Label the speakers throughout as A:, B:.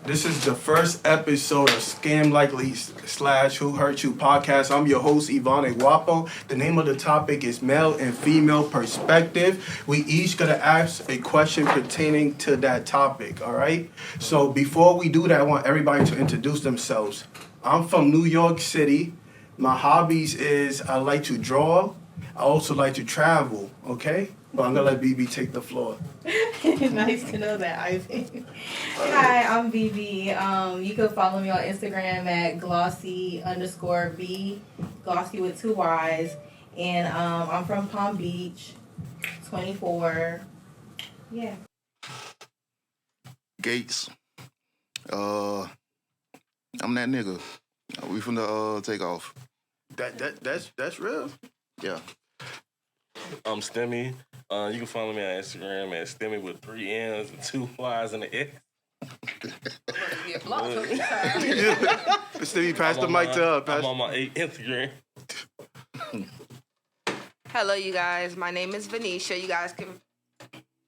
A: This is the first episode of Scam Likely / Who Hurt You podcast. I'm your host, Ivane Guapo. The name of the topic is Male and Female Perspective. We each gonna ask a question pertaining to that topic, all right? So before we do that, I want everybody to introduce themselves. I'm from New York City. My hobbies is I like to draw. I also like to travel, okay? But I'm gonna let BB take the floor.
B: Nice to know that, Ivy. Hi, I'm BB. You can follow me on Instagram at glossy_B, glossy with 2 Y's. And I'm from Palm Beach, 24. Yeah.
C: Gates. I'm that nigga. We from the takeoff.
A: That's real.
C: Yeah.
D: I'm Stemmy. You can follow me on Instagram at Stemmy with 3 N's and 2 Y's and an X.
A: Stevie, pass the mic to her.
D: I'm on my Instagram.
E: Hello, you guys. My name is Venetia. You guys can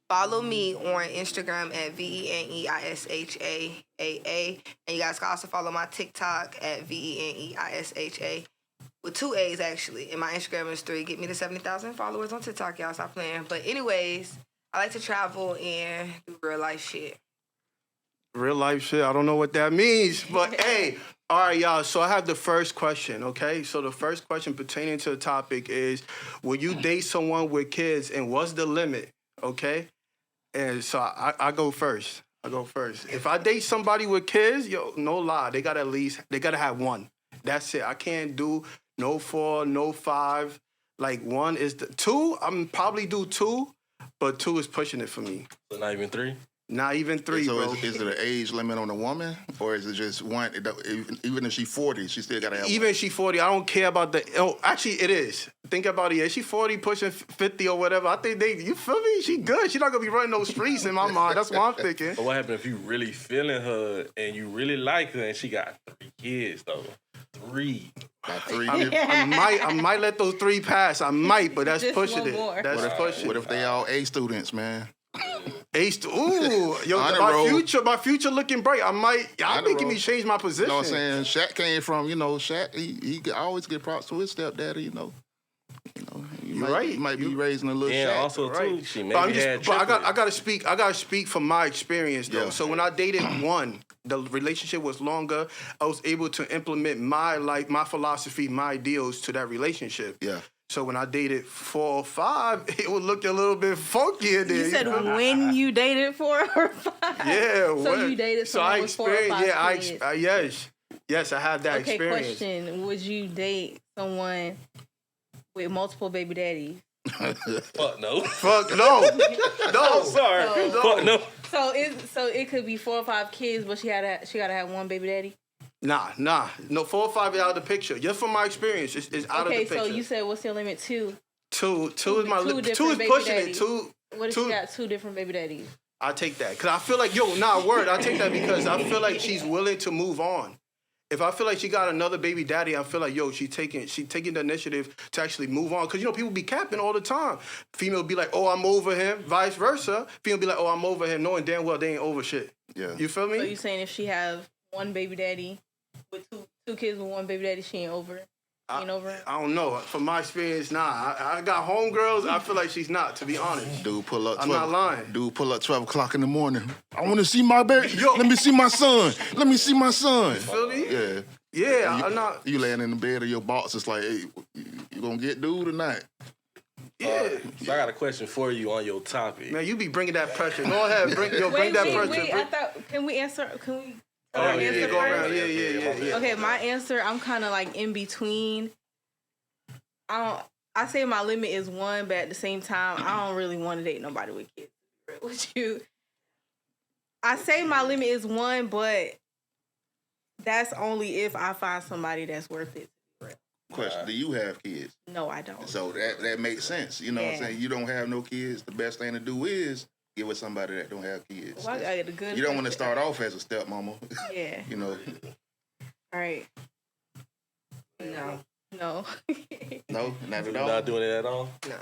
E: follow me on Instagram at VENEISHAAA. And you guys can also follow my TikTok at VENEISHA with 2 A's, actually. And my Instagram is 3. Get me to 70,000 followers on TikTok, y'all. Stop playing. But anyways, I like to travel and do real life shit.
A: Real life shit. I don't know what that means, but hey. All right, y'all. So I have the first question, okay? So the first question pertaining to the topic is, will you date someone with kids, and what's the limit, okay? And so I go first. If I date somebody with kids, yo, no lie, they gotta have one. That's it. I can't do no 4, no 5. Like 1 is the 2. I'm probably do 2, but 2 is pushing it for me.
D: So not even 3?
A: Not even 3,
C: so
A: bro.
C: is it an age limit on a woman, or is it just one? Even if she's 40, she still gotta have.
A: Even if she's 40, I don't care about the. Oh, actually, it is. Think about it. Yeah, she's 40, pushing 50 or whatever. I think you feel me? She good. She not gonna be running those streets in my mind. That's what I'm thinking.
D: But what happens if you really feeling her and you really like her and she got 3 kids though? 3.
C: About 3.
A: I might let those 3 pass. I might, but that's
B: Just
A: pushing
B: one
A: it.
B: more.
A: That's pushing.
C: What if they all A students, man?
A: Ooh, yo, my future looking bright. Y'all making me change my position.
C: You know what I'm saying? Shaq came from, Shaq, he always get props to his stepdaddy, He might be raising a little
D: Yeah,
C: Shaq.
D: also
A: right.
D: too, she maybe had
A: But I
D: triplets.
A: gotta speak from my experience though.
C: Yeah.
A: So when I dated one, the relationship was longer. I was able to implement my philosophy, my ideals to that relationship.
C: Yeah.
A: So when I dated 4 or 5, it would look a little bit funkier there.
B: You said when you dated 4 or 5?
A: Yeah.
B: So you dated someone with 4 or 5 kids?
A: Yes, I had that
B: Okay,
A: experience.
B: question. Would you date someone with multiple baby daddies?
D: Fuck no.
A: Fuck no. No.
D: I'm sorry.
B: So-
D: Fuck no.
B: So it could be 4 or 5 kids, but she gotta have one baby daddy?
A: Nah. No, 4 or 5 is out of the picture. Just from my experience, it's out of the picture.
B: Okay, so you said what's your limit? 2?
A: Two is my limit. 2 is
B: different baby
A: pushing
B: daddies.
A: it. 2.
B: What if
A: two,
B: you got 2 different baby daddies?
A: I take that. Because I feel like, I take that because I feel like she's willing to move on. If I feel like she got another baby daddy, I feel like, she taking the initiative to actually move on. Because, people be capping all the time. Female be like, oh, I'm over him. Vice versa. Female be like, oh, I'm over him. Knowing damn well they ain't over shit.
C: Yeah.
A: You feel me?
B: So you saying if she have one baby daddy with two kids with one baby daddy, she ain't over it? She ain't over it?
A: I don't know. From my experience, nah. I got homegirls. I feel like she's not, to be honest.
C: Dude pull up 12.
A: I'm not lying.
C: Dude pull up 12 o'clock in the morning. I want to see my baby.
A: Yo.
C: Let me see my son. Let me see my son.
A: Feel me?
C: Yeah.
A: Yeah, I'm not.
C: You laying in the bed of your box, it's like, hey, you gonna get dude or not?
A: Yeah.
D: So I got a question for you on your topic.
A: Man, you be bringing that pressure. Go ahead, bring that pressure.
B: Wait. I thought, can we answer? Can we?
A: Oh,
B: answer
A: go
B: first?
A: around. Yeah.
B: Okay, my answer, I'm kind of like in between. I say my limit is 1, but at the same time, I don't really want to date nobody with kids. With you, I say my limit is 1, but that's only if I find somebody that's worth it.
C: Question, do you have kids?
B: No, I don't.
C: So that makes sense. You know what I'm saying? You don't have no kids. The best thing to do is get with somebody that don't have kids.
B: Well, I got a good
C: You don't want to start off as a stepmama.
B: Yeah. All right. No.
C: No, not at
D: You're
C: all.
D: not doing it at all?
B: No.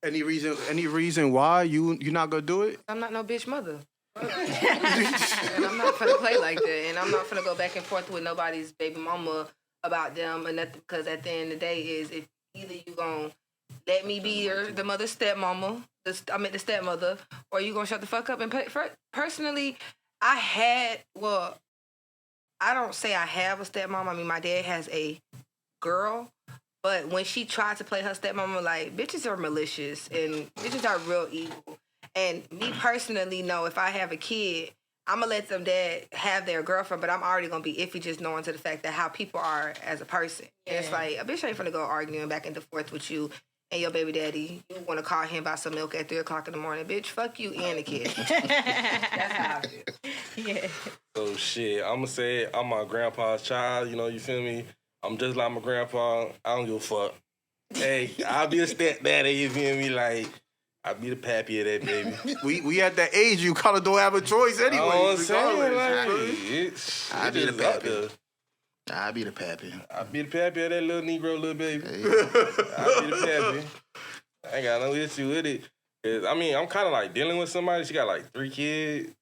A: Any reason why you not gonna do it?
E: I'm not no bitch mother. And I'm finna play like that, and I'm not finna go back and forth with nobody's baby mama about them or nothing. Because at the end of the day, is if either you gonna let me be the mother stepmama, the stepmother, or you gonna shut the fuck up and pay. Personally, I don't say I have a stepmom. I mean, my dad has a girl, but when she tried to play her stepmama, like, bitches are malicious and bitches are real evil. And me personally know if I have a kid, I'm gonna let them dad have their girlfriend, but I'm already gonna be iffy just knowing to the fact that how people are as a person. Yeah. And it's like, a bitch ain't finna go arguing back and forth with you and your baby daddy. You wanna call him about some milk at 3 o'clock in the morning. Bitch, fuck you and the kid. That's how I feel.
B: Yeah.
D: So shit, I'ma say it, I'm my grandpa's child, you feel me? I'm just like my grandpa. I don't give a fuck. Hey, I'll be a stepdaddy, you feel me? Like, I'll be the pappy of that baby.
A: we at that age you kind of don't have a choice anyway.
D: You know what I'm saying?
A: regardless.
D: Like,
C: I'll be the
D: just up
C: pappy.
D: there.
C: I'll be the pappy.
D: I'll be the pappy of that little Negro little baby.
C: Hey.
D: I'll be the pappy. I ain't got no issue with it. 'Cause, I mean, I'm kind of like dealing with somebody. She got like 3 kids.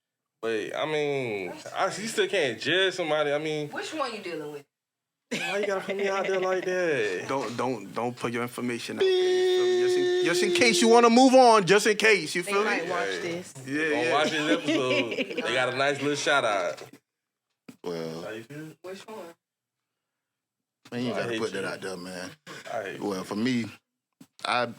D: But, I mean, you still can't judge somebody. I mean,
E: Which one you dealing with?
D: why you gotta put me out there like that?
A: Don't put your information out there. Just in case you want to move on. Just in case, you
B: They
A: feel
B: might
A: me?
B: watch this.
A: Yeah.
D: Watch this episode. They got a nice little shout out.
C: Well,
D: How you feel?
E: Which one?
C: man, you
D: I
C: gotta
D: hate
C: put
D: you.
C: that out there, man.
D: I hate you.
C: Well, for me, I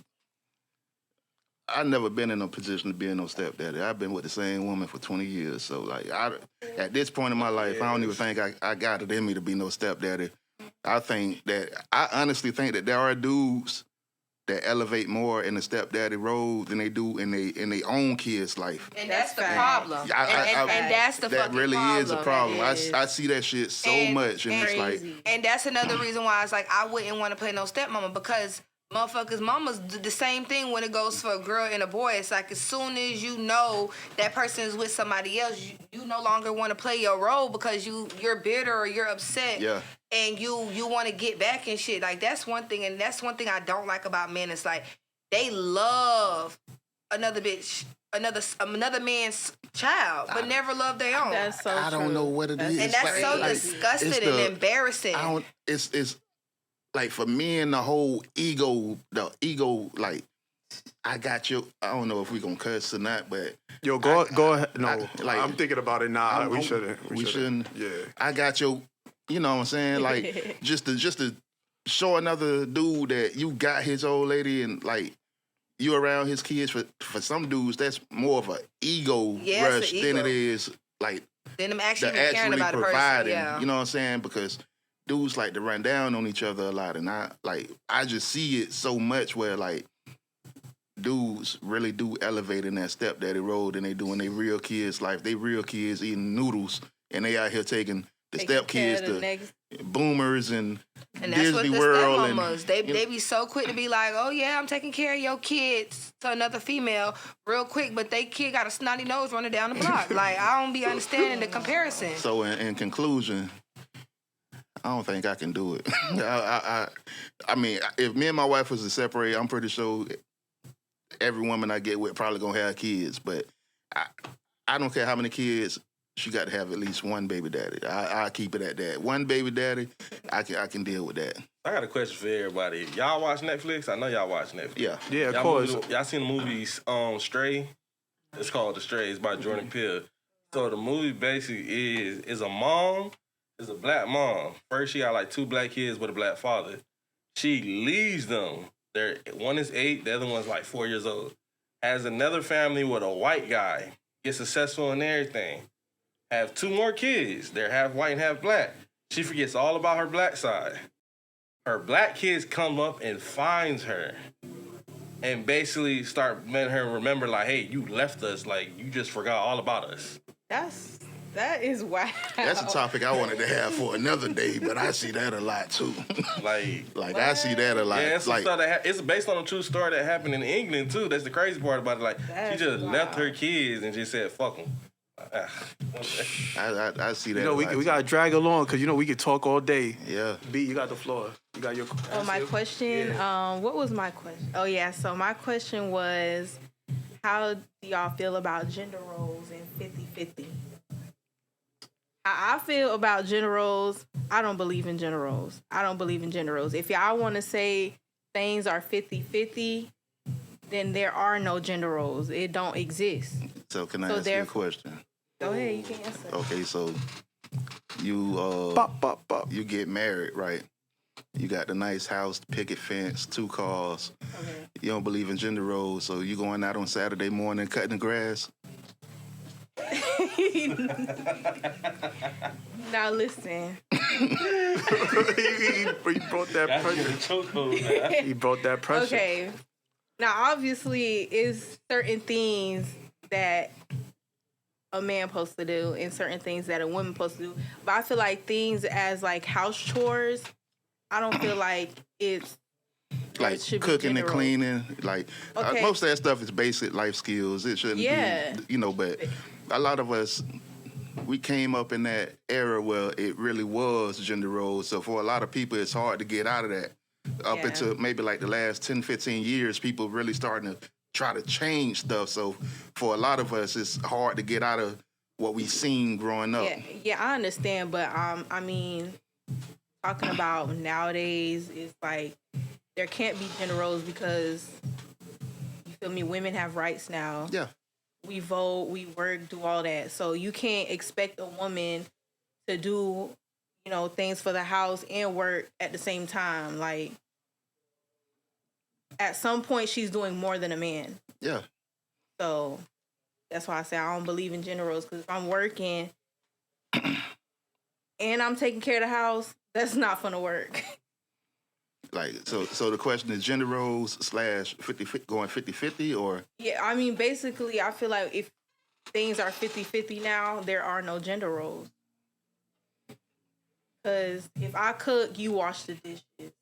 C: never been in a position to be no stepdaddy. I've been with the same woman for 20 years. So, like, at this point in my life, I don't even think I got it in me to be no stepdaddy. I honestly think that there are dudes that elevate more in the stepdaddy role than they do in their own kid's life.
E: And that's the
B: That's
E: problem.
C: Yeah,
E: And that's the
C: that
E: fucking
C: really
E: problem.
C: is a problem.
B: That is.
C: I see that shit so
E: And-
C: much, and it's like,
B: Crazy.
E: And that's another reason why it's like I wouldn't want to play no stepmama, because motherfuckers mamas do the same thing when it goes for a girl and a boy. It's like as soon as you know that person is with somebody else, you no longer want to play your role because you're bitter or you're upset.
C: Yeah.
E: And you want to get back and shit. Like, that's one thing, and that's one thing I don't like about men. It's like they love another bitch, another man's child, but never love their own.
B: That's so
C: I don't
B: true.
C: know what it is.
E: And that's so
B: crazy.
E: disgusting
C: it's
E: and embarrassing.
C: It's like for men, the whole ego, like, I got you. I don't know if we gonna cuss or not, but
A: Yo, go ahead. No,
C: like,
A: I'm thinking about it now. We shouldn't.
C: We shouldn't.
A: Yeah.
C: I got your, you know what I'm saying? Like, just to show another dude that you got his old lady and, like, you around his kids. For some dudes, that's more of an ego
E: Yeah, it's
C: rush
E: an
C: than
E: ego.
C: it is, like,
E: Then I'm actually
C: the
E: caring
C: actually
E: about a person.
C: providing.
E: Yeah.
C: You know what I'm saying? Because dudes like to run down on each other a lot, and I just see it so much where, like, dudes really do elevate in that stepdaddy role than they do in their real kids' life. They real kids eating noodles, and they out here taking the
B: Taking care
C: stepkids
B: of the
C: to
B: next-
C: Boomers and
E: And that's what
C: Disney
E: the
C: World.
E: stepmamas, they be so quick to be like, oh yeah, I'm taking care of your kids to another female real quick, but they kid got a snotty nose running down the block. Like, I don't be understanding the comparison.
C: So in conclusion, I don't think I can do it. I mean, if me and my wife was to separate, I'm pretty sure every woman I get with probably gonna have kids. But I don't care how many kids. She got to have at least one baby daddy. I'll keep it at that. One baby daddy, I can deal with that.
D: I got a question for everybody. Y'all watch Netflix? I know y'all watch Netflix.
C: Yeah.
A: Yeah, of
D: Y'all
A: course.
D: y'all seen the movie Stray? It's called The Stray. It's by Jordan Peele. So the movie basically is a mom, is a black mom. First, she got like 2 black kids with a black father. She leaves them. One is 8, the other one's like 4 years old. Has another family with a white guy. Gets successful in everything. Have 2 more kids. They're half white and half black. She forgets all about her black side. Her black kids come up and finds her and basically start letting her remember, like, hey, you left us. Like, you just forgot all about us.
B: That is wild.
C: That's a topic I wanted to have for another day, but I see that a lot too.
D: Like
C: I see that a lot.
D: yeah, it's,
C: like,
D: it's based on a true story that happened in England, too. That's the crazy part about it. Like,
B: That's
D: she just left
B: wild.
D: her kids and just said, fuck them.
C: I see that.
A: You know,
C: a lot,
A: we gotta drag along because we could talk all day.
C: Yeah.
A: B, you got the floor. You got your.
B: Oh, my question. What was my question? Oh yeah. So my question was, how do y'all feel about gender roles in 50-50? How I feel about gender roles, I don't believe in gender roles. If y'all want to say things are 50-50, then there are no gender roles. It don't exist.
C: So can I ask you a question?
B: Go ahead, you can answer.
C: Okay, so you
A: Bop, bop, bop.
C: you get married, right? You got the nice house, picket fence, 2 cars.
B: Okay.
C: You don't believe in gender roles, so you going out on Saturday morning cutting the grass?
B: Now listen.
A: he brought that pressure. He brought that pressure.
B: Okay. Now obviously it's certain things that a man supposed to do and certain things that a woman supposed to do. But I feel like things as like house chores, I don't feel like it's
C: Like
B: it should be
C: cooking and
B: general.
C: cleaning, like
B: Okay.
C: most of that stuff is basic life skills. It shouldn't
B: Yeah.
C: be, but a lot of us, we came up in that era where it really was gender roles. So for a lot of people, it's hard to get out of that. Up
B: Yeah.
C: until maybe like the last 10, 15 years, people really starting to try to change stuff. So for a lot of us, it's hard to get out of what we seen growing up.
B: Yeah, I understand, but I mean, talking about nowadays is like there can't be gender roles because you feel me, women have rights now.
C: Yeah.
B: We vote, we work, do all that. So you can't expect a woman to do, things for the house and work at the same time. Like at some point she's doing more than a man.
C: Yeah.
B: So that's why I say I don't believe in gender roles, because if I'm working and I'm taking care of the house, that's not gonna work.
C: Like, so the question is gender roles / 50, going 50-50 or?
B: Yeah, I mean, basically, I feel like if things are 50-50 now, there are no gender roles. Because if I cook, you wash the dishes.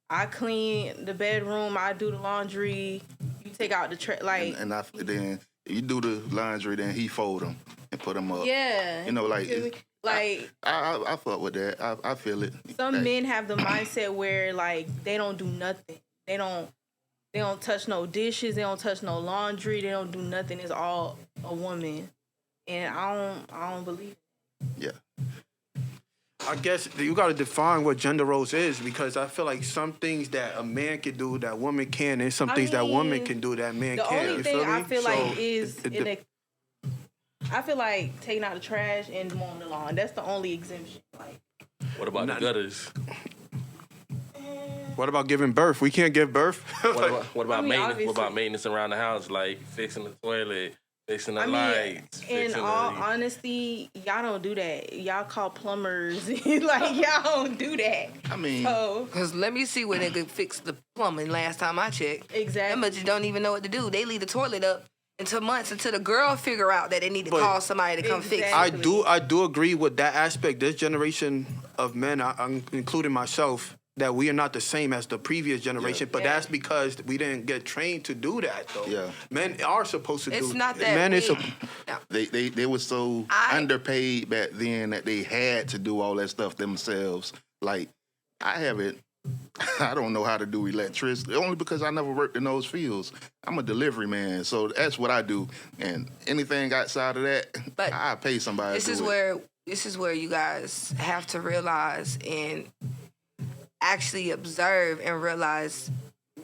B: I clean the bedroom, I do the laundry, you take out the trash. Like,
C: And then you do the laundry, then he fold them and put them up.
B: yeah.
C: Like,
B: You feel me? Like,
C: I fuck with that. I feel it.
B: some
C: Like,
B: men have the mindset where like they don't do nothing. They don't touch no dishes. They don't touch no laundry. They don't do nothing. It's all a woman, and I don't believe it.
C: Yeah.
A: I guess you got to define what gender roles is, because I feel like some things that a man can do that woman can, and some things that woman
B: mean,
A: can do that man
B: The
A: can't.
B: only
A: You
B: thing
A: feel me?
B: I feel
A: So,
B: like is
A: it-
B: I feel like taking out the trash and mowing the lawn. That's the only exemption. Like,
D: What about the gutters?
A: what about giving birth? We can't give birth.
D: What about
B: I mean,
D: maintenance?
B: obviously-
D: What about maintenance around the house, like fixing the toilet, fixing the lights?
B: in
D: fixing
B: all
D: the,
B: honesty, y'all don't do that. Y'all call plumbers. Like, y'all don't do that.
C: I mean,
B: So,
E: Cause let me see where they could fix the plumbing. Last time I checked, them
B: exactly.
E: bitches don't even know what to do. They leave the toilet up until months until the girl figure out that they need to
A: But-
E: call somebody to come fix it.
B: Exactly.
A: I do agree with that aspect. This generation of men, I'm including myself, that we are not the same as the previous generation. But
B: Yeah.
A: that's because we didn't get trained to do that, though.
C: Yeah.
A: Men are supposed to do.
E: It's not that
A: Men
E: we,
A: is a,
E: no.
C: they were so underpaid back then that they had to do all that stuff themselves. Like, I haven't. I don't know how to do electricity, only because I never worked in those fields. I'm a delivery man, so that's what I do. And anything outside of that,
E: But
C: I pay somebody
E: This
C: to
E: is
C: do it.
E: where you guys have to realize and actually observe and realize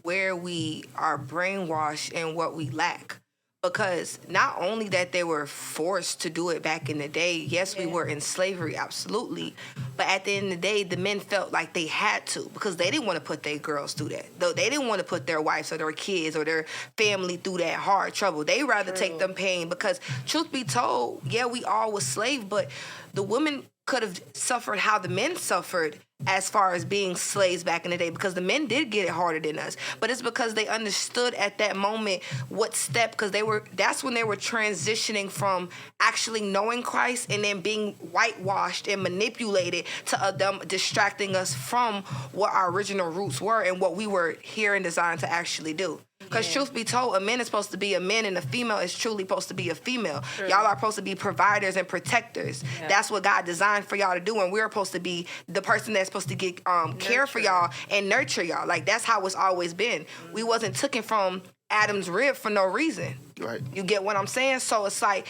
E: where we are brainwashed and what we lack. Because not only that they were forced to do it back in the day, yes, we were in slavery, absolutely. But at the end of the day, the men felt like they had to because they didn't want to put their girls through that. Though they didn't want to put their wives or their kids or their family through that hard trouble. They rather take them pain because, truth be told, yeah, we all was slaves, but the women could have suffered how the men suffered as far as being slaves back in the day, because the men did get it harder than us. But it's because they understood at that moment what step, because that's when they were transitioning from actually knowing Christ and then being whitewashed and manipulated to them distracting us from what our original roots were and what we were here and designed to actually do. Because truth be told, a man is supposed to be a man and a female is truly supposed to be a female.
B: True.
E: Y'all are supposed to be providers and protectors.
B: Yeah.
E: That's what God designed for y'all to do, and we're supposed to be the person that's supposed to get care for y'all and nurture y'all. Like, that's how it's always been. We wasn't taken from Adam's rib for no reason.
C: Right.
E: You get what I'm saying? So it's like,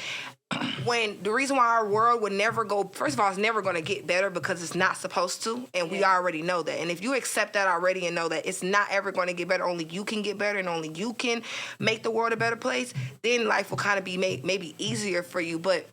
E: when the reason why our world would never go, first of all, it's never going to get better because it's not supposed to, and we already know that. And if you accept that already and know that it's not ever going to get better, only you can get better and only you can make the world a better place, then life will kind of be maybe easier for you. But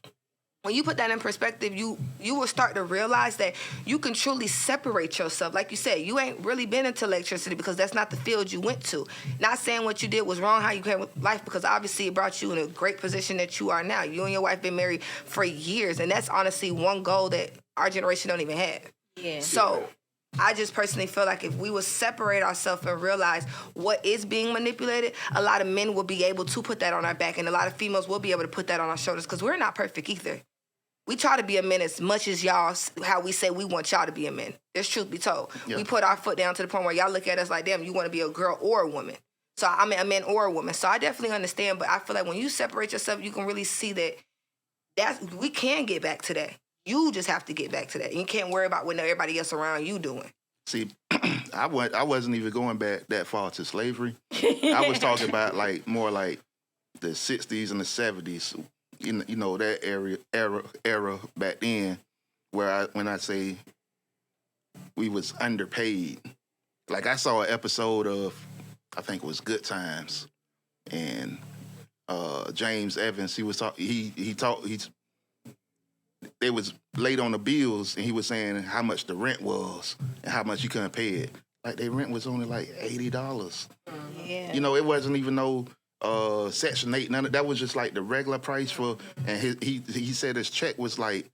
E: when you put that in perspective, you will start to realize that you can truly separate yourself. Like you said, you ain't really been into electricity because that's not the field you went to. Not saying what you did was wrong, how you came with life, because obviously it brought you in a great position that you are now. You and your wife been married for years, and that's honestly one goal that our generation don't even have.
B: Yeah.
E: So I just personally feel like if we would separate ourselves and realize what is being manipulated, a lot of men will be able to put that on our back, and a lot of females will be able to put that on our shoulders, because we're not perfect either. We try to be a men as much as y'all, how we say we want y'all to be a man. There's truth be told.
C: Yeah.
E: We put our foot down to the point where y'all look at us like, damn, you want to be a girl or a woman. So I mean, a man or a woman. So I definitely understand, but I feel like when you separate yourself, you can really see that we can get back to that. You just have to get back to that. You can't worry about what everybody else around you doing.
C: See, I wasn't even going back that far to slavery. I was talking about more like the 60s and the 70s. You know that era back then, when I say we was underpaid. Like I saw an episode of, I think it was Good Times, and James Evans, he was they was late on the bills, and he was saying how much the rent was and how much you couldn't pay it. Like their rent was only like $80.
E: Yeah.
C: You know, it wasn't even no Section 8, none of that. Was just like the regular price for, and he said his check was like,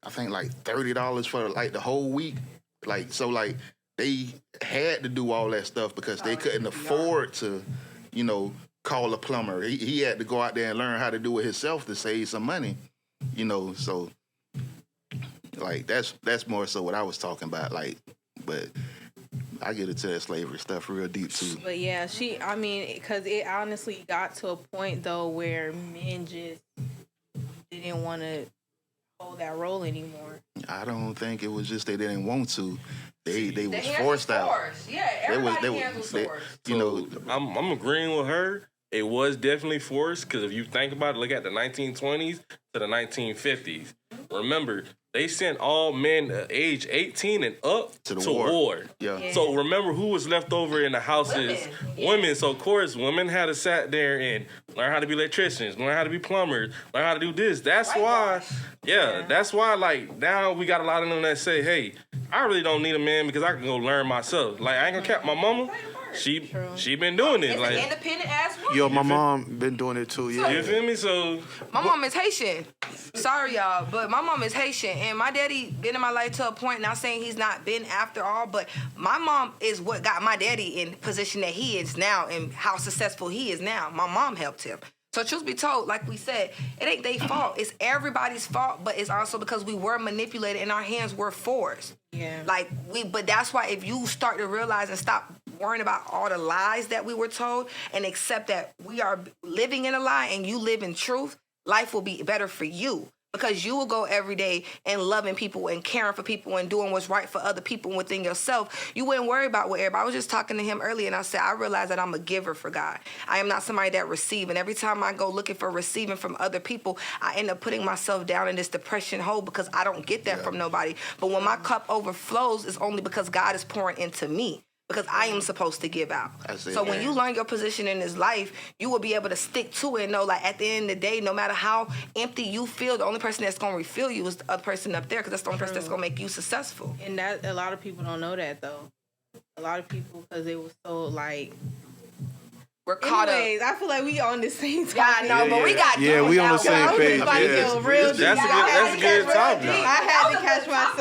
C: I think like $30 for like the whole week. Like, so like they had to do all that stuff because they couldn't afford to, you know, call a plumber. He had to go out there and learn how to do it himself to save some money, you know. So like that's more so what I was talking about. Like, but I get into that slavery stuff real deep too.
B: But yeah, because it honestly got to a point though where men just didn't want to hold that role anymore.
C: I don't think it was just they didn't want to. They was
E: hands
C: forced
E: was
C: out.
E: forced. Yeah, everybody's hands was forced.
C: You know,
D: I'm agreeing with her. It was definitely forced because if you think about it, look at the 1920s to the 1950s. Remember, they sent all men age 18 and up to war.
C: Yeah.
D: So remember who was left over in the houses? Women. So of course, women had to sat there and learn how to be electricians, learn how to be plumbers, learn how to do this. That's why, that's why like now we got a lot of them that say, hey, I really don't need a man because I can go learn myself. Like I ain't gonna cap my mama. She been doing it.
E: It's
D: Like
E: an independent ass woman.
A: Yo, my mom been doing it too. Yeah.
D: you feel me? So
E: My mom is Haitian. Sorry, y'all, but my mom is Haitian, and my daddy been in my life to a point. Not saying he's not been after all, but my mom is what got my daddy in position that he is now and how successful he is now. My mom helped him. So truth be told, like we said, it ain't their fault. It's everybody's fault, but it's also because we were manipulated and our hands were forced.
B: Yeah.
E: But that's why if you start to realize and stop worrying about all the lies that we were told and accept that we are living in a lie and you live in truth, life will be better for you. Because you will go every day and loving people and caring for people and doing what's right for other people within yourself. You wouldn't worry about what everybody. I was just talking to him earlier and I said, I realize that I'm a giver for God. I am not somebody that receives. And every time I go looking for receiving from other people, I end up putting myself down in this depression hole because I don't get that from nobody. But when my cup overflows, it's only because God is pouring into me. Because I am supposed to give out. So when you learn your position in this life, you will be able to stick to it and know, like, at the end of the day, no matter how empty you feel, the only person that's going to refill you is the other person up there because that's the only person that's going to make you successful.
B: And that a lot of people don't know that, though. A lot of people, because they were so, like...
E: We're caught
B: Anyways,
E: up.
B: I feel like we on the same topic.
E: Yeah, I know, but we got
A: we on the same page.
B: That's
D: that's a good topic.
B: I had to catch myself.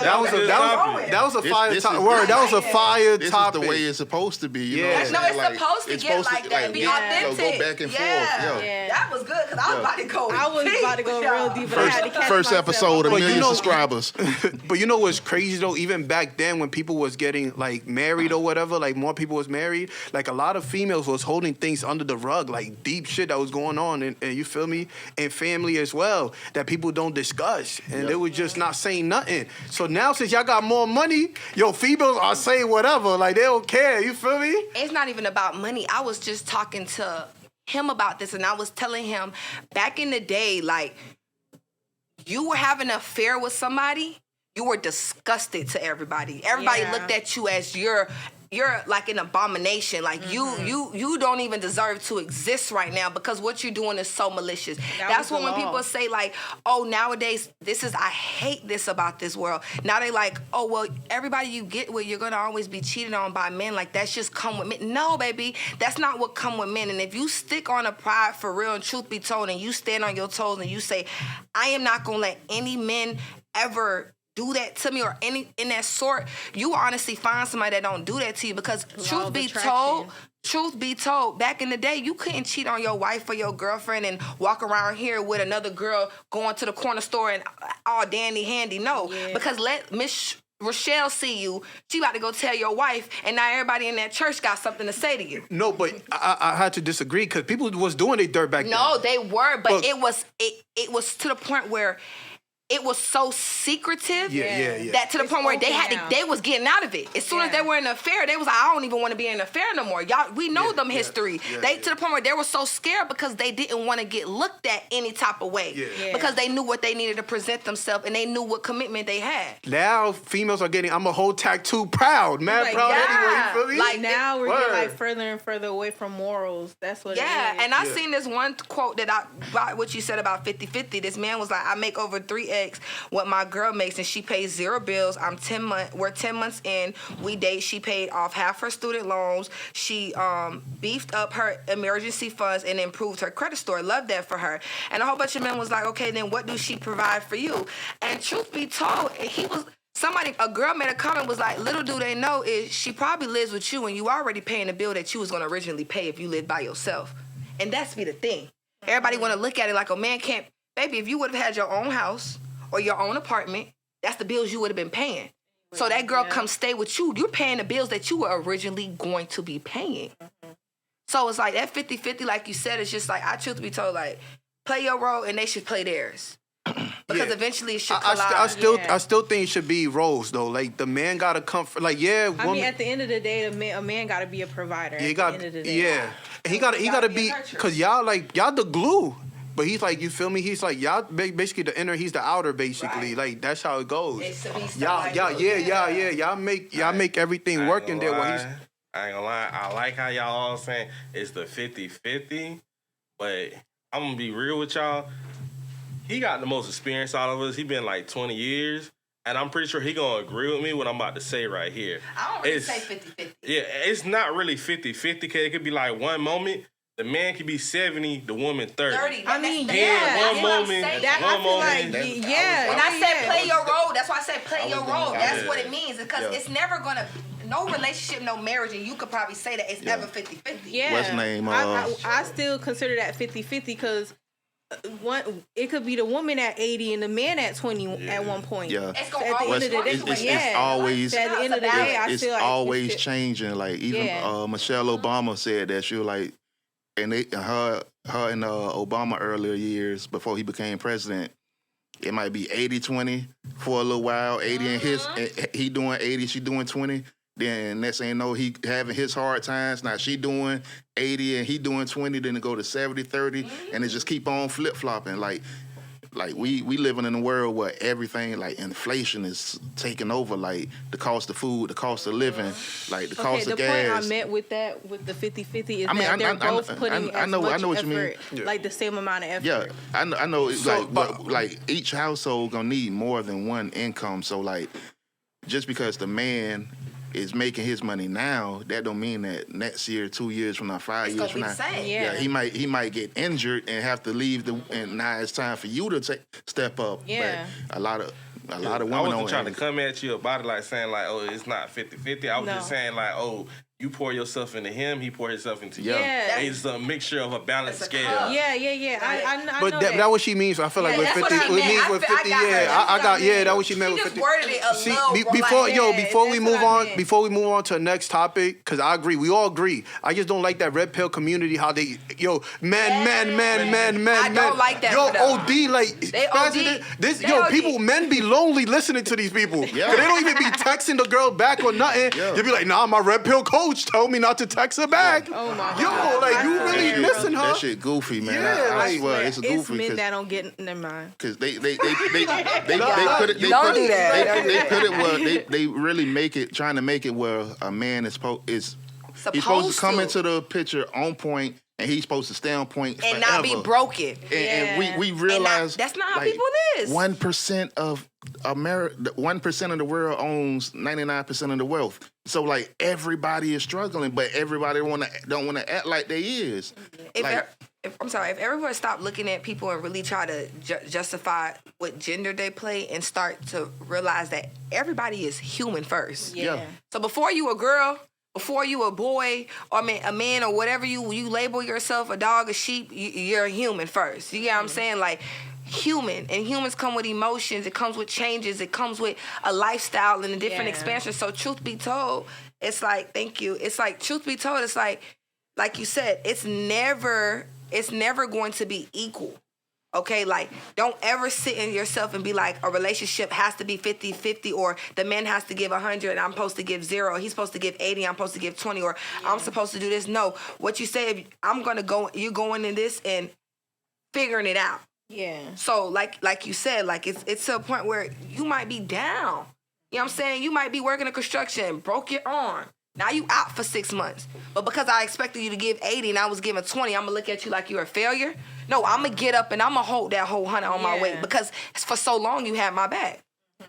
A: That was a fire
C: This
A: topic.
C: is-
A: Word, that was a fire
C: this
A: topic.
C: is the way it's supposed to be. You know
A: Yeah.
C: what I'm
E: No,
C: saying?
E: it's supposed to get like that and be authentic.
C: Go back and forth.
B: Yeah.
E: That was good because I was about to go
B: I was about to go real deep, but I had to catch
C: First
B: myself.
C: episode, a
A: But you
C: million
A: know-
C: subscribers.
A: But you know what's crazy though? Even back then, when people was getting like married or whatever, like more people was married. Like a lot of females was holding things under the rug, like deep shit that was going on, and you feel me, and family as well that people don't discuss, and they were just not saying nothing. So now since y'all got more money, yo, females are saying whatever, like they don't care. You feel me?
E: It's not even about money. I was just talking to him about this, and I was telling him back in the day, like, you were having an affair with somebody, you were disgusted to everybody. Everybody looked at you as you're like an abomination. Like you don't even deserve to exist right now because what you're doing is so malicious. That's when people say like, oh, nowadays I hate this about this world. Now they like, oh well, everybody you get with, you're gonna always be cheated on by men. Like that's just come with men. No, baby, that's not what come with men. And if you stick on a pride for real and truth be told, and you stand on your toes and you say, I am not gonna let any men ever do that to me or any in that sort, you honestly find somebody that don't do that to you because truth be told, back in the day, you couldn't cheat on your wife or your girlfriend and walk around here with another girl going to the corner store and all dandy handy. No, because let Miss Rochelle see you, she about to go tell your wife, and now everybody in that church got something to say to you.
A: No, but I had to disagree because people was doing their dirt back then.
E: No, they were, but it was to the point where it was so secretive that to the point where they was getting out of it. As soon as they were in an affair, they was like, I don't even want to be in an affair no more. Y'all, we know them history. They to the point where they were so scared because they didn't want to get looked at any type of way. Because they knew what they needed to present themselves and they knew what commitment they had.
A: Now females are getting, I'm a whole tattoo proud, man,
B: like,
A: proud anyway, you feel me?
B: Like now we're getting like further and further away from morals. That's what it is.
E: And I seen this one quote about what you said about 50-50. This man was like, I make over 3x what my girl makes and she pays 0 bills. We're 10 months in. We date. She paid off half her student loans. She beefed up her emergency funds and improved her credit score. Love that for her. And a whole bunch of men was like, okay, then what do she provide for you? And truth be told, a girl made a comment was like, little do they know is she probably lives with you and you already paying the bill that you was going to originally pay if you lived by yourself. And that's be the thing. Everybody want to look at it like a man can't. Baby, if you would have had your own house or your own apartment, that's the bills you would have been paying. So that girl comes stay with you, you're paying the bills that you were originally going to be paying. So it's like that 50-50, like you said, it's just like, I truth be told, like, play your role and they should play theirs. Because eventually it should collide.
A: I still think it should be roles though. Like the man gotta come for, like woman,
B: I mean, at the end of the day, a man gotta be a provider.
A: He got and he gotta be because y'all the glue. But he's like, you feel me? He's like, y'all basically the inner, he's the outer, basically. Like that's how it goes. Y'all make everything work in there.
D: I ain't gonna lie. I like how y'all all saying it's the 50-50, but I'm gonna be real with y'all. He got the most experience out of us. He been like 20 years. And I'm pretty sure he gonna agree with me what I'm about to say right here.
E: I don't really say 50-50.
D: Yeah, it's not really 50-50 because it could be like one moment, the man could be 70, the woman 30.
B: I mean,
D: one moment.
E: When I said play your role, that's why I said play your role. That's what it means because it's never gonna, no relationship, no marriage, and you could probably say that it's never 50-50.
B: Yeah.
C: What's the name?
B: I still consider that 50-50 because it could be the woman at 80 and the man at 20 at one point.
C: Yeah.
E: It's gonna
B: at the end of the day,
C: it's always
B: at the end of the day, I feel like
C: always changing. Like even Michelle Obama said that she was like, and her in Obama earlier years before he became president, it might be 80-20 for a little while. 80 and he doing 80, she doing 20. Then next thing you know, he having his hard times. Now she doing 80 and he doing 20. Then it go to 70-30, and it just keep on flip flopping. Like we living in a world where everything like inflation is taking over. Like the cost of food, the cost of living, like the cost of gas.
B: The point I meant with the 50-50 is that they're both putting as much effort, like the same amount of effort.
C: Yeah, I know. It's like each household gonna need more than one income. So like, just because the man is making his money now, that don't mean that next year, 2 years from now, 5 years from now, he might get injured and have to leave and now it's time for you to step up.
B: Yeah.
C: But a lot of women
D: I wasn't trying to come at you about it like saying like, oh, it's not 50-50. I was just saying like, oh, you pour yourself into him, he pour himself into you.
B: Yeah.
D: It's a mixture of a balanced scale.
B: Yeah. I
A: but
B: know
A: that's what she means. I feel like with 50,
E: it means
A: with 50, that's what she meant with 50.
E: She just worded it a little.
A: Before we move on to the next topic, because I agree, we all agree. I just don't like that red pill community. How they, men.
E: I don't like that.
A: OD, like
E: they OD.
A: People, men be lonely listening to these people. Yeah. They don't even be texting the girl back or nothing. Yeah. They be like, nah, my red pill cozy. coach told me not to text her back.
F: Oh my
A: Yo,
F: God.
A: like you really
F: That
A: missing her?
C: That shit goofy, man.
A: Yeah,
C: I
A: like-
C: swear, it's
F: It's
C: goofy.
F: men that don't get. Never mind.
C: Because they put it they
E: Don't
C: put
E: do that.
C: they put it where they really make it, trying to make it where a man is he's supposed to come into the picture on point, and he's supposed to stay on point
E: and not be
C: forever.
E: broken.
C: And we realize
E: that's not how people is.
C: 1% of America, 1% of the world owns 99% of the wealth. So like everybody is struggling, but everybody don't want to act like they is.
E: If everyone stopped looking at people and really try to justify what gender they play and start to realize that everybody is human first.
F: Yeah.
E: So before you a girl, before you a boy, or a man, or whatever you label yourself, a dog, a sheep, you're a human first. You get what I'm saying? Like, human, and humans come with emotions. It comes with changes. It comes with a lifestyle and a different expansion. So truth be told, it's like, thank you. It's like, truth be told, it's like you said, it's never going to be equal. Okay, like, don't ever sit in yourself and be like, a relationship has to be 50-50, or the man has to give 100 and I'm supposed to give 0, he's supposed to give 80, I'm supposed to give 20, or I'm supposed to do this. No, what you say, if I'm going to go, you're going in this and figuring it out.
F: Yeah.
E: So, like you said, like, it's to a point where you might be down. You know what I'm saying? You might be working in construction, broke your arm. Now you out for 6 months. But because I expected you to give 80 and I was giving 20, I'm going to look at you like you're a failure? No, I'm going to get up and I'm going to hold that whole 100 on my weight, because for so long you had my back.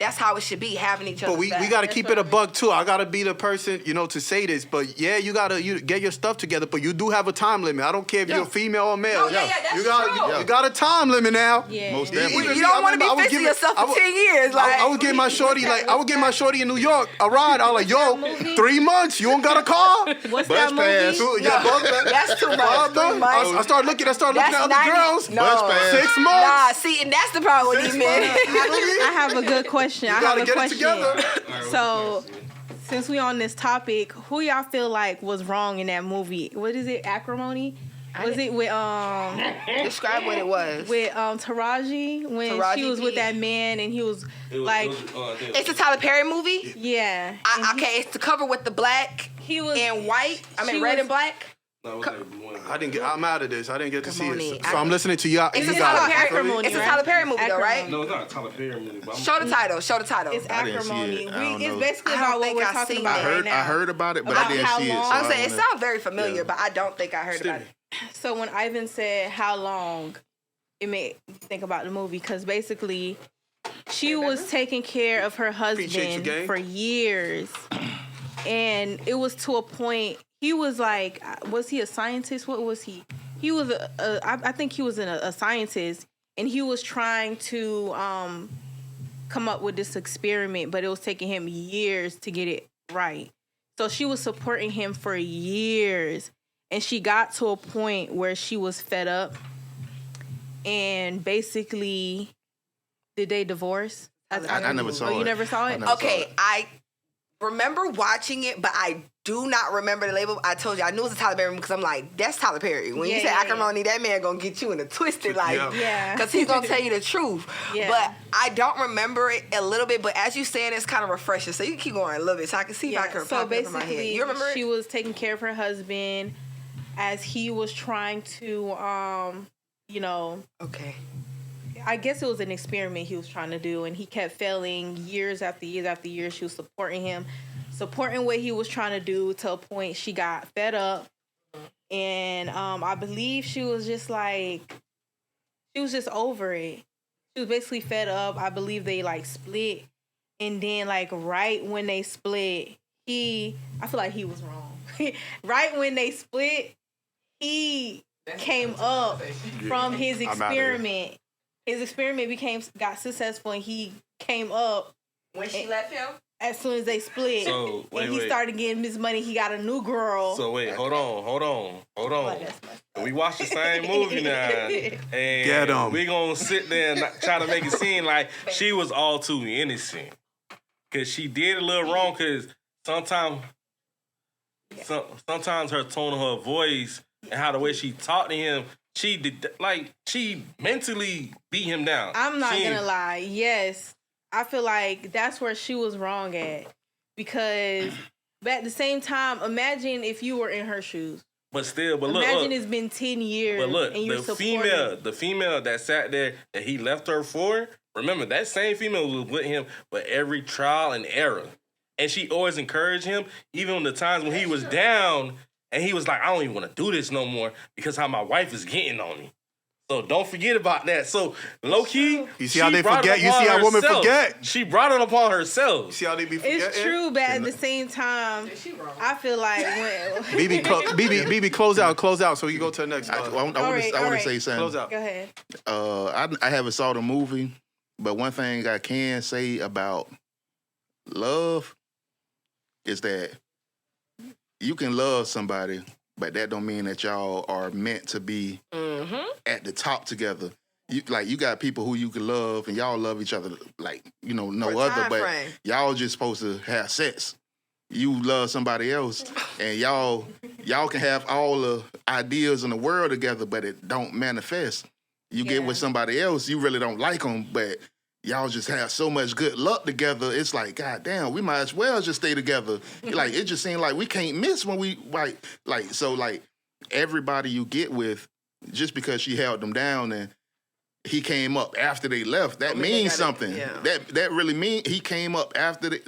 E: That's how it should be, having each other's
A: But we
E: back.
A: got to keep it a buck too. I got to be the person, to say this. But yeah, you get your stuff together. But you do have a time limit. I don't care if you're female or male.
E: No, yeah, that's
A: you got
E: true.
A: you got a time limit now.
F: Yeah.
C: Most
A: Even
C: definitely.
E: You
A: me,
E: don't want to
A: I
E: be
A: was
E: fixing
A: giving-
E: yourself
A: I
E: for
A: was-
E: 10 years. Like,
A: I would give my shorty I would give my shorty in New York a ride. I was like, yo, 3 months, you don't got a car?
F: What's
C: Bus
F: that movie?
C: pass.
A: Yeah,
E: that's too much. 3 months.
A: I started looking at other
E: That's
A: girls.
E: 90.
C: Bus
E: No.
C: pass.
A: 6
E: Nah,
A: months.
E: see, and that's the problem with these men.
F: I have a good question. I have
A: Gotta
F: a
A: get it
F: question.
A: together.
F: So, since we on this topic, who y'all feel like was wrong in that movie? What is it? Acrimony? Was it with
E: Describe what it was.
F: Taraji when
E: Taraji
F: she was
E: P.
F: with that man and he was like,
E: It's a Tyler Perry movie?
F: yeah. And
E: Okay, it's the cover with the black
F: he was
E: and white. I mean,
F: she
E: red
F: was-
E: and black.
D: No, it was like blue and
A: I didn't get. I'm out of this. I didn't get to see
E: on
A: it.
E: in.
A: So I'm listening to you.
E: It's
A: You
E: a
A: got
E: Tyler
A: it.
E: Perry.
F: Acrimony,
E: It's a
F: right?
E: Tyler Perry movie, though, right?
F: Acrimony.
D: No, it's not a Tyler Perry movie. But
E: Show the title. Show the title.
F: It's
C: I didn't see
F: acrimony.
C: it. I don't
F: It's
C: know.
F: basically
E: I don't
F: about what
E: think
F: we're
E: I
F: talking
E: seen
F: about
E: it.
F: right now.
C: I heard about it, but
F: About
C: I didn't
F: how
C: see it.
F: long-
C: So
E: I'm
C: I
E: saying it
C: wanna-
E: sounds very familiar,
C: Yeah.
E: but I don't think I heard about it.
F: So when Ivan said how long, it made me think about the movie because basically she was taking care of her
A: Appreciate you,
F: husband
A: gang.
F: for years, and it was to a point. He was like, was he a scientist? What was he? He was I think he was a scientist, and he was trying to come up with this experiment, but it was taking him years to get it right. So she was supporting him for years. And she got to a point where she was fed up. And basically, did they divorce?
C: I never saw
F: Oh,
C: it.
F: you never saw it?
C: I never saw
E: Okay,
C: it.
E: I remember watching it, but I do not remember the label. I told you, I knew it was a Tyler Perry because I'm like, that's Tyler Perry. When you
F: Yeah,
E: say
F: yeah,
E: acrimony, that man gonna get you in a twisted, like,
A: Yeah.
F: Yeah.
E: because he's gonna tell you the truth.
F: Yeah.
E: But I don't remember it a little bit, but as you saying, it's kind of refreshing. So you can keep going a little bit so I can see if I can
F: So
E: pop it up in my head.
F: basically,
E: You remember
F: she
E: it?
F: was taking care of her husband as he was trying to,
E: Okay.
F: I guess it was an experiment he was trying to do, and he kept failing years after years after years. She was supporting him, supporting what he was trying to do to a point she got fed up. And I believe she was just over it. She was basically fed up. I believe they split. And then right when they split, I feel like he was wrong. Right when they split, he came up from his
A: I'm outta here.
F: experiment. His experiment got successful, and he came up
E: When she left him?
F: as soon as they split.
D: So, wait,
F: and he
D: wait.
F: started getting his money. He got a new girl.
D: So wait, hold on.
F: That's
D: We watched the same movie now, and
A: Get 'em.
D: we gonna sit there and try to make it seem like she was all too innocent, cause she did a little wrong. Cause sometimes her tone of her voice and how the way she talked to him, she mentally beat him down.
F: I'm not
D: She-
F: gonna lie. Yes, I feel like that's where she was wrong at, because But at the same time, imagine if you were in her shoes.
D: But still, but look,
F: Imagine it's been 10 years
D: but look,
F: and you're supporting.
D: the female that sat there that he left her for, remember that same female was with him for every trial and error. And she always encouraged him, even on the times when he was down and he was like, I don't even want to do this no more because how my wife is getting on me. So don't forget about that. So low key,
A: you see how they forget? You see how women forget?
D: She brought it upon herself.
A: You see how they be forgetting?
F: It's true, but at the same time, I feel like when
A: BB, close out so we can go to the next.
C: I want to say something.
A: Close out.
F: go ahead.
C: I haven't saw the movie, but one thing I can say about love is that you can love somebody, but that don't mean that y'all are meant to be at the top together. You got people who you can love and y'all love each other like, no other, but y'all just supposed to have sex. You love somebody else and y'all can have all the ideas in the world together, but it don't manifest. You get with somebody else, you really don't like them, but y'all just have so much good luck together. It's like, God damn, we might as well just stay together. Like, it just seems like we can't miss when we, so everybody you get with, just because she held them down and he came up after they left, that means something. Yeah. That really means he came up after they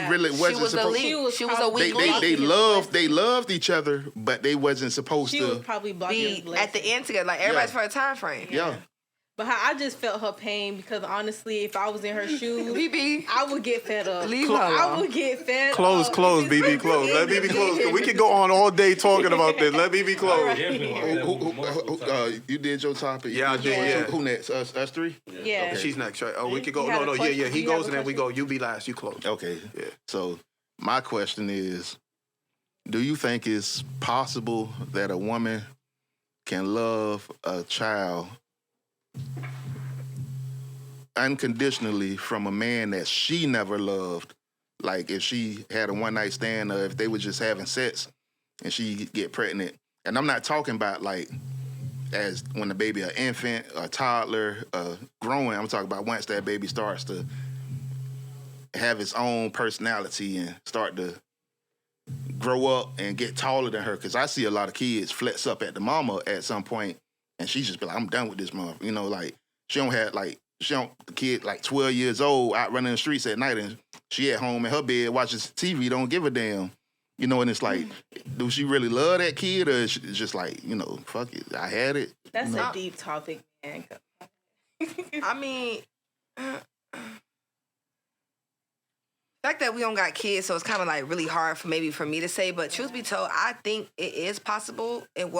C: really wasn't supposed to.
E: She was a weak link.
C: They loved each other, but they wasn't supposed
F: She
C: to
F: was probably blocking
E: be at the end together, like everybody's for a time frame.
C: Yeah.
F: But I just felt her pain because honestly, if I was in her shoes,
E: BB,
F: I would get fed up.
E: Leave her alone.
F: I would get fed
A: Close,
F: up.
A: BB, close. Let BB close. We can go on all day talking about this. Let BB close.
C: You did your topic.
A: Yeah, I did. Yeah.
C: Who next? Us three?
F: Yeah.
C: Okay.
A: She's next, right? Oh, we could go.
F: You had
A: No,
F: a
A: yeah.
F: question?
A: He
F: You have
A: goes
F: a
A: and then we
F: question?
A: go. You be last. You close.
C: Okay.
A: Yeah.
C: So my question is, do you think it's possible that a woman can love a child unconditionally from a man that she never loved? Like if she had a one-night stand or if they were just having sex and she get pregnant. And I'm not talking about like as when the baby an infant, a toddler, growing. I'm talking about once that baby starts to have its own personality and start to grow up and get taller than her. Because I see a lot of kids flex up at the mama at some point and she just be like, I'm done with this mother. The kid like 12 years old out running the streets at night and she at home in her bed watches TV, don't give a damn. And it's like, do she really love that kid or is she just like, fuck it, I had it?
F: That's a deep topic, man.
E: I mean, the fact that we don't got kids, so it's kind of like really hard for me to say, but truth be told, I think it is possible. And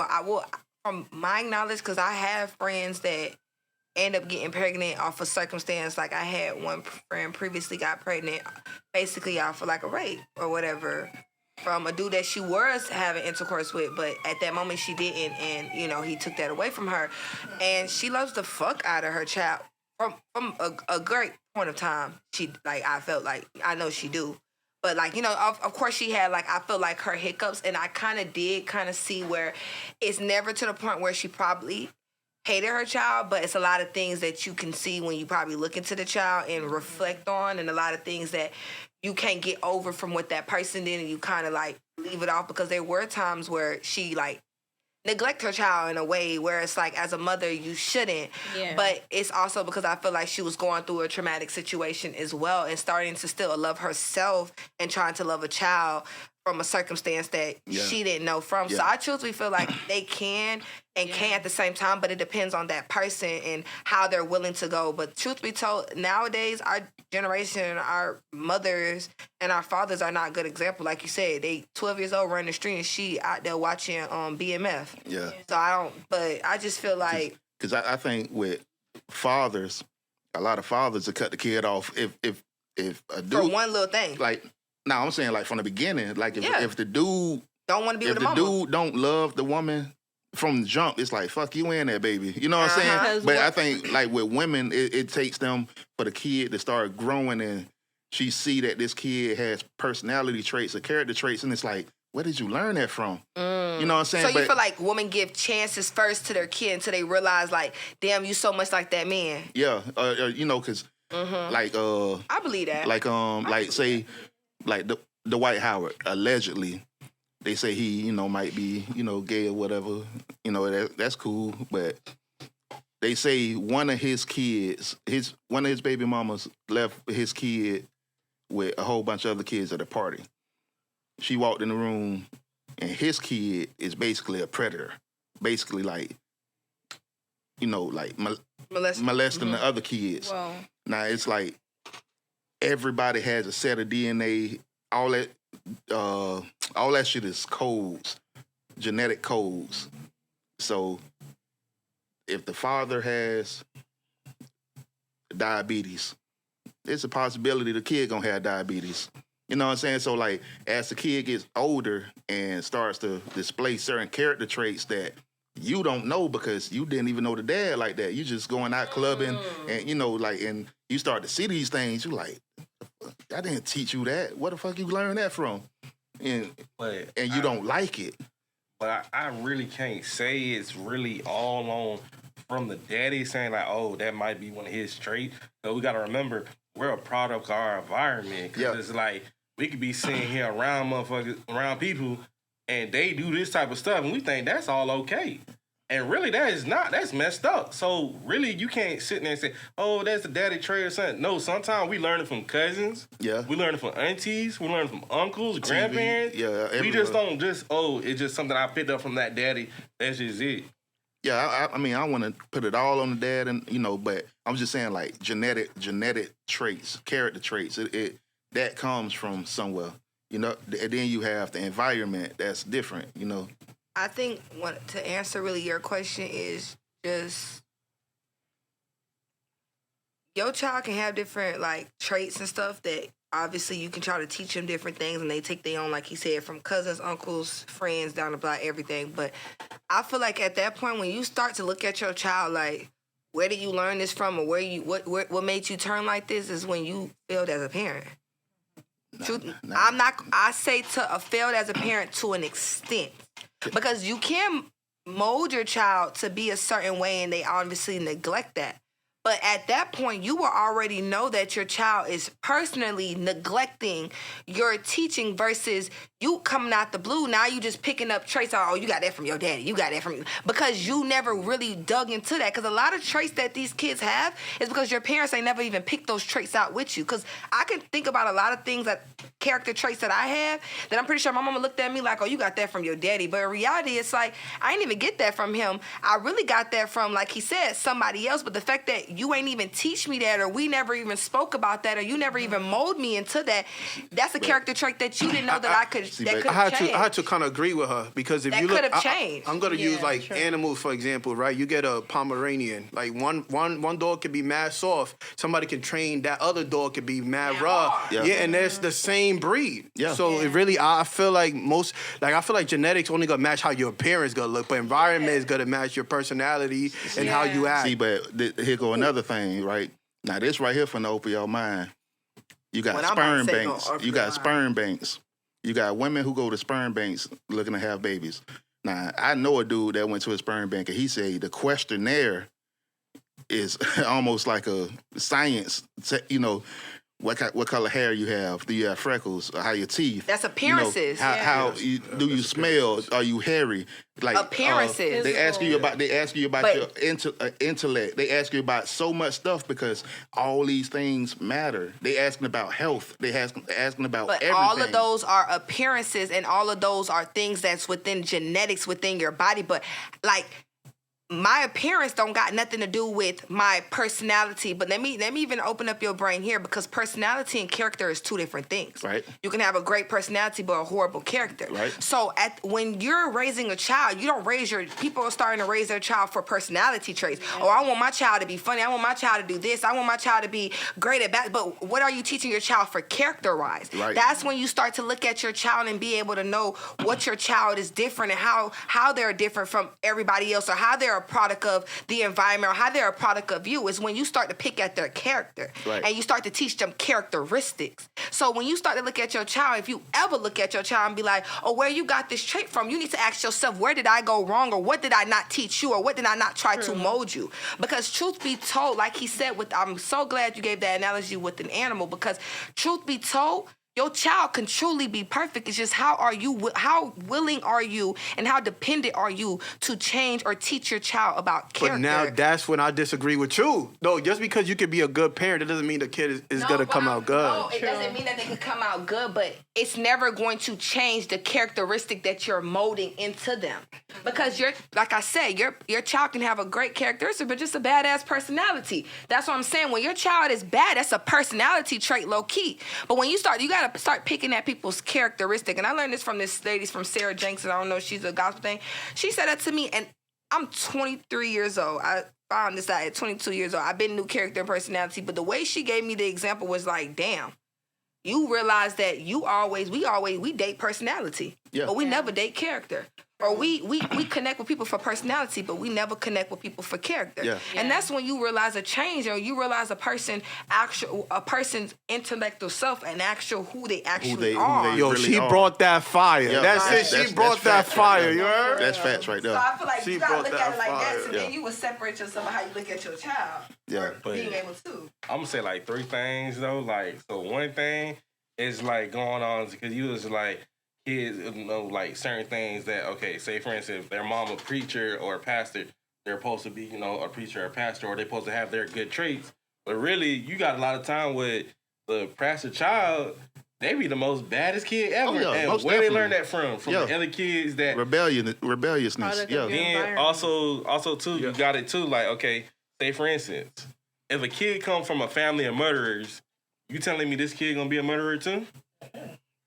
E: from my knowledge, because I have friends that end up getting pregnant off of circumstance. Like I had one friend previously got pregnant basically off of like a rape or whatever from a dude that she was having intercourse with, but at that moment she didn't, and he took that away from her, and she loves the fuck out of her child from a great point of time. She I felt like I know she do, but of course she had I feel like her hiccups, and I kind of see where it's never to the point where she probably hated her child, but it's a lot of things that you can see when you probably look into the child and reflect on, and a lot of things that you can't get over from what that person did, and you kind of leave it off because there were times where she neglect her child in a way where it's as a mother you shouldn't. Yeah. But it's also because I feel like she was going through a traumatic situation as well and starting to still love herself and trying to love a child from a circumstance that she didn't know from. So I truthfully feel like they can and can at the same time, but it depends on that person and how they're willing to go. But truth be told, nowadays, our generation, our mothers and our fathers are not a good example. Like you said, they 12 years old running the street and she out there watching BMF.
C: Yeah.
E: So I just feel like...
C: Because I think with fathers, a lot of fathers will cut the kid off if a dude...
E: For one little thing.
C: I'm saying from the beginning, if the dude
E: don't want to be with the mama.
C: If the dude don't love the woman from the jump, it's like, fuck you and that baby. You know what I'm saying? But I think with women, it takes them for the kid to start growing and she see that this kid has personality traits or character traits, and it's like, where did you learn that from? You know what I'm saying?
E: So you feel like women give chances first to their kid until they realize damn, you so much like that man.
C: Yeah, because
E: I believe that.
C: say the Dwight Howard, allegedly, they say he, might be, gay or whatever. That's cool, but they say one of his kids, one of his baby mamas left his kid with a whole bunch of other kids at a party. She walked in the room, and his kid is basically a predator. Basically, like, molesting the other kids.
F: Wow.
C: Now, it's like everybody has a set of DNA. All that shit is codes, genetic codes. So if the father has diabetes, it's a possibility the kid gonna have diabetes. You know what I'm saying? So like, as the kid gets older and starts to display certain character traits that you don't know because you didn't even know the dad like that. You just going out clubbing and and you start to see these things. You like, I didn't teach you that. Where the fuck you learn that from? And you don't like it.
D: But I really can't say it's really all on from the daddy saying like, oh, that might be one of his traits. But we got to remember, we're a product of our environment. Because it's like, we could be sitting here around motherfuckers, around people, and they do this type of stuff, and we think that's all okay. And really, that is not. That's messed up. So really, you can't sit there and say, oh, that's the daddy trait or something. No, sometimes we learn it from cousins.
C: Yeah.
D: We learn it from aunties. We learn it from uncles, grandparents.
C: Yeah.
D: We just don't it's just something I picked up from that daddy. That's just it.
C: Yeah, I mean, I want to put it all on the dad, and but I'm just saying like genetic traits, character traits. It that comes from somewhere, and then you have the environment that's different,
E: I think to answer really your question is just your child can have different like traits and stuff that obviously you can try to teach them different things and they take their own, like he said, from cousins, uncles, friends, down the block, everything. But I feel like at that point when you start to look at your child like, where did you learn this from, or what made you turn like this, is when you failed as a parent. I say failed as a parent to an extent. Because you can mold your child to be a certain way and they obviously neglect that. But at that point, you will already know that your child is personally neglecting your teaching versus you coming out the blue. Now you just picking up traits. Oh, you got that from your daddy. You got that from... Because you never really dug into that. Because a lot of traits that these kids have is because your parents ain't never even picked those traits out with you. Because I can think about a lot of things, character traits that I have, that I'm pretty sure my mama looked at me like, oh, you got that from your daddy. But in reality, it's like, I didn't even get that from him. I really got that from, like he said, somebody else. But the fact that you ain't even teach me that, or we never even spoke about that, or you never even mold me into that, that's a character trait that you didn't know that I could change.
A: I had to kind of agree with her, because if
E: that
A: you look,
E: could have changed.
A: I'm going to use like
F: true.
A: animals for example, right? You get a Pomeranian, like one dog could be mad soft, somebody can train that other dog could be mad rough, and that's the same breed. So it really, I feel like genetics only gonna match how your parents gonna look, but environment is gonna match your personality and how you act.
C: See, but here go another thing, right? Now this right here finna open your mind. You got sperm banks. You got sperm banks. You got women who go to sperm banks looking to have babies. Now, I know a dude that went to a sperm bank, and he said the questionnaire is almost like a science, what color hair you have, do you have freckles, or how your teeth.
E: That's appearances.
C: How do you smell? Are you hairy? Like
E: appearances.
C: They ask you about your intellect. They ask you about so much stuff because all these things matter. They asking about health. They asking about everything.
E: All of those are appearances, and all of those are things that's within genetics within your body. But like, my appearance don't got nothing to do with my personality. But let me even open up your brain here, because personality and character is two different things.
C: Right.
E: You can have a great personality but a horrible character.
C: Right.
E: So when you're raising a child, you don't raise people are starting to raise their child for personality traits. Oh, I want my child to be funny. I want my child to do this. I want my child to be great at that. But what are you teaching your child for character-wise?
C: Right.
E: That's when you start to look at your child and be able to know what your child is different and how they're different from everybody else, or how they're a product of the environment, or how they're a product of you, is when you start to pick at their character.
C: Right.
E: And you start to teach them characteristics. So when you start to look at your child, if you ever look at your child and be like, oh, where you got this trait from, you need to ask yourself, where did I go wrong, or what did I not teach you, or what did I not try to mold you? Because truth be told, like he said, I'm so glad you gave that analogy with an animal, because truth be told, Your child can truly be perfect. It's just how willing are you and how dependent are you to change or teach your child about character.
A: But now that's when I disagree with you. No, just because you can be a good parent, it doesn't mean the kid is going to come out good.
E: No, it doesn't mean that they could come out good, but it's never going to change the characteristic that you're molding into them. Because like I said, your child can have a great characteristic, but just a badass personality. That's what I'm saying. When your child is bad, that's a personality trait, low key. But when you gotta start picking at people's characteristic. And I learned this from this lady, from Sarah Jenks. I don't know if she's a gospel thing. She said that to me, and I'm 23 years old. I found this out at 22 years old. I've been new character and personality, but the way she gave me the example was like, damn, you realize that we date personality, but we never date character. Or we connect with people for personality, but we never connect with people for character.
C: Yeah.
E: And that's when you realize a change, or you realize a person's intellectual self and who they actually are.
A: Yo,
C: really
A: she
C: are.
A: brought that fire.
C: Yeah,
A: that's it. She brought that
C: facts
A: fire.
C: right
A: You
C: there.
A: heard?
C: That's facts right there.
E: So I feel like
A: She
E: you gotta
A: brought
E: look
A: that
E: at it like that,
A: fire.
E: so then you would separate yourself on how you look at your child.
C: Yeah.
E: Or being able to.
D: I'm gonna say like 3 things though. Like, so one thing is like going on because you was like kids know like certain things that, okay, say for instance, their mom a preacher or a pastor, they're supposed to be, a preacher or a pastor, or they're supposed to have their good traits. But really, you got a lot of time with the pastor child. They be the most baddest kid ever.
C: Oh, yeah,
D: and
C: most
D: where they
C: definitely.
D: learn that from? From the other kids that
C: Rebelliousness.
F: Product of
C: Yeah.
F: your
D: then
F: environment.
D: also too, you got it too. Like, okay, say for instance, if a kid come from a family of murderers, you telling me this kid gonna be a murderer too?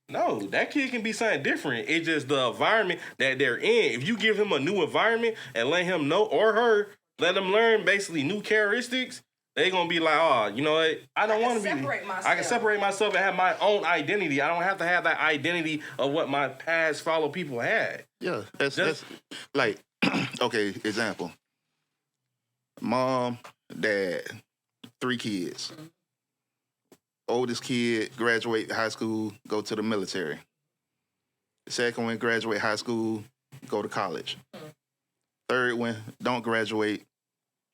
D: No, that kid can be something different. It's just the environment that they're in. If you give him a new environment and let him know, or her, let them learn basically new characteristics, they gonna be like, oh, you know what? I don't want to be. I can separate myself and have my own identity. I don't have to have that identity of what my past fellow people had.
C: Yeah. That's like, okay, example. Mom, dad, 3 kids. Oldest kid graduate high school, go to the military. The second one graduate high school, go to college. Third one don't graduate,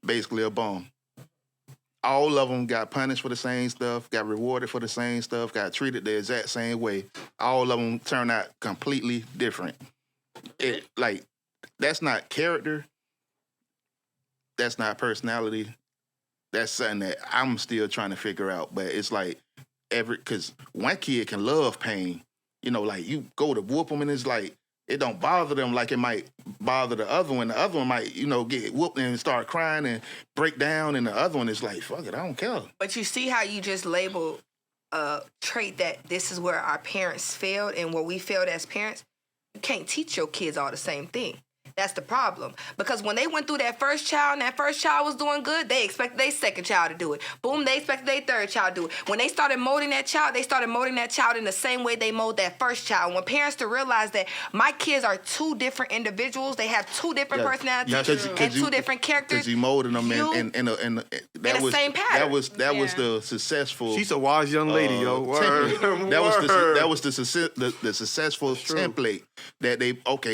C: basically a bum. All of them got punished for the same stuff, got rewarded for the same stuff, got treated the exact same way. All of them turned out completely different. That's not character. That's not personality. That's something that I'm still trying to figure out. But it's like because one kid can love pain. Like you go to whoop them and it's like it don't bother them like it might bother the other one. The other one might, get whooped and start crying and break down, and the other one is like, fuck it, I don't care.
E: But you see how you just labeled a trait that this is where our parents failed and where we failed as parents? You can't teach your kids all the same thing. That's the problem. Because when they went through that first child and that first child was doing good, they expected their second child to do it. Boom, they expected their third child to do it. When they started molding that child, they started molding that child in the same way they mold that first child. When parents to realize that my kids are 2 different individuals, they have 2 different personalities and 2 different characters.
C: Because you molded them in
E: the same pattern.
C: That was the successful.
A: She's a wise young lady, yo. Word.
C: That was the successful template that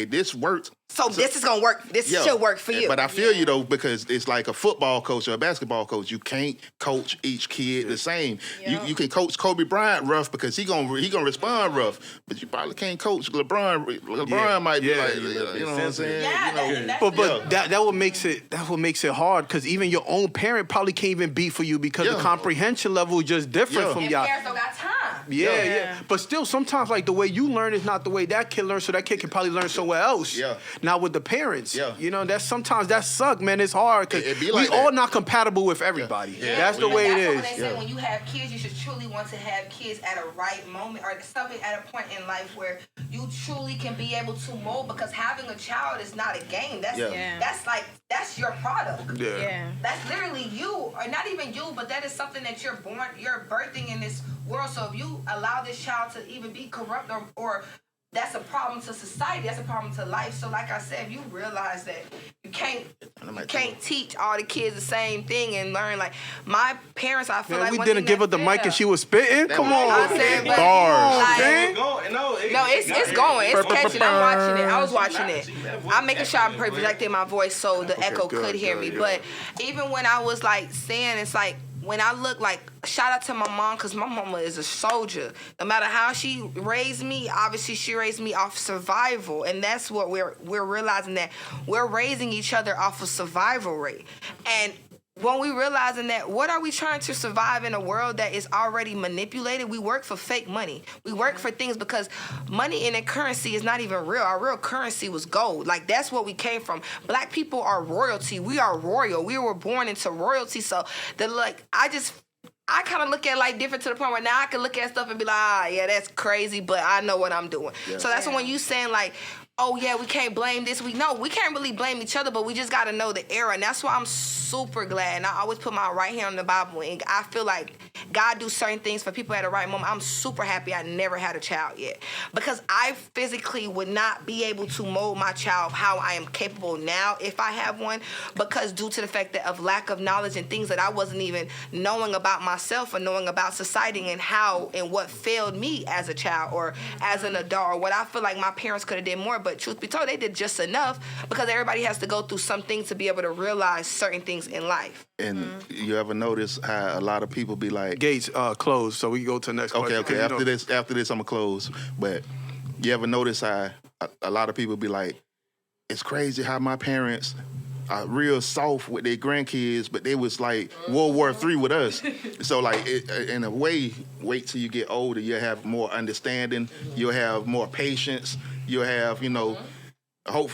C: this worked.
E: So this is gonna work. This should work for you.
C: But I feel you though, because it's like a football coach or a basketball coach. You can't coach each kid the same. You can coach Kobe Bryant rough because he gonna respond rough, but you probably can't coach LeBron. LeBron might be like, you know what I'm saying?
E: Yeah,
A: But that what makes it hard, because even your own parent probably can't even beat for you because the comprehension level is just different from
E: and
A: y'all.
E: parents don't got time.
A: Yeah. But still, sometimes like the way you learn is not the way that kid learns, so that kid can probably learn somewhere else.
C: Yeah.
A: Now with the parents,
C: Yeah.
A: that's sometimes that suck, man. It's hard because
C: It be like
A: we all
C: that.
A: not compatible with everybody.
C: Yeah.
A: That's the
C: Yeah.
A: way it
E: That's
A: is.
E: when they say when you have kids, you should truly want to have kids at a right moment or something at a point in life where you truly can be able to mold. Because having a child is not a game. That's that's your product.
A: Yeah.
E: That's literally you, or not even you, but that is something that you're birthing in this world. So if you allow this child to even be corrupt or that's a problem to society, that's a problem to life. So like I said, if you realize that you can't teach all the kids the same thing and learn, like my parents, I feel
A: Man,
E: like
A: we
E: one
A: didn't
E: thing
A: give her
E: that
A: the mic
E: failed-
A: and she was spitting. Come on.
E: I said, but
A: Bars,
E: like-
A: man.
E: No, it's going. It's catching. I'm watching it. I was watching it. I'm making sure I'm projecting my voice so the echo
A: good,
E: could hear
A: good,
E: me.
A: yeah.
E: But even when I was like saying, it's like when I look like, shout out to my mom, because my mama is a soldier. No matter how she raised me, obviously she raised me off survival. And that's what we're realizing, that we're raising each other off of survival rate. And when we realizing that, what are we trying to survive in a world that is already manipulated? We work for fake money. We work for things because money in a currency is not even real. Our real currency was gold. Like, that's what we came from. Black people are royalty. We are royal. We were born into royalty. So I kind of look at life different to the point where now I can look at stuff and be like, yeah, that's crazy, but I know what I'm doing. Yeah. So that's when you saying like, oh yeah, we can't blame this. We can't really blame each other, but we just got to know the era. And that's why I'm super glad. And I always put my right hand on the Bible. And I feel like God do certain things for people at the right moment. I'm super happy I never had a child yet, because I physically would not be able to mold my child how I am capable now if I have one, because due to the fact that of lack of knowledge and things that I wasn't even knowing about myself or knowing about society and how and what failed me as a child or as an adult, or what I feel like my parents could have did more. But truth be told, they did just enough, because everybody has to go through some things to be able to realize certain things in life.
C: And you ever notice how a lot of people be like,
A: Gates closed, so we can go to the next question.
C: okay. After this, I'm gonna close. But you ever notice how a lot of people be like, it's crazy how my parents are real soft with their grandkids, but they was like World War III with us. So like, in a way, wait till you get older, you'll have more understanding, you'll have more patience, you'll have, hope,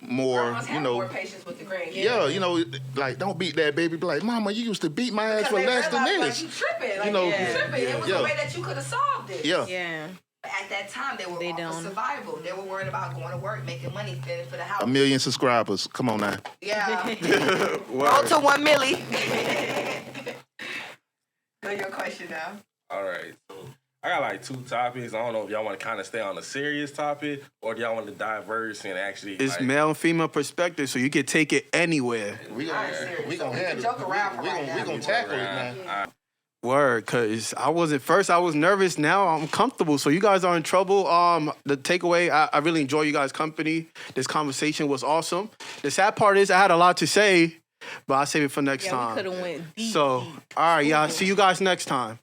C: more,
E: more patience with the grandkids.
C: Yeah, like, don't beat that baby. Be like, Mama, you used to beat my ass for less than this.
E: Like, you tripping. Like,
C: You
E: tripping. It was a way that you could have solved it.
C: Yeah.
F: Yeah.
E: At that time, they were all for survival. They were worried about going to work, making money, fitting for the house.
C: 1 million subscribers. Come on now.
E: Yeah. Roll to 1 milli. Go your question now.
D: All right. So I got like 2 topics. I don't know if y'all want to kind of stay on a serious topic or do y'all want to diverse and actually.
A: It's male and female perspective, so you can take it anywhere.
C: We gonna have it.
E: Joke around
C: We gonna tackle it now.
A: Word, cause I was nervous. Now I'm comfortable. So you guys are in trouble. The takeaway, I really enjoy you guys' company. This conversation was awesome. The sad part is I had a lot to say, but I'll save it for next time.
F: We could have went deep.
A: So, all right, y'all. See you guys next time.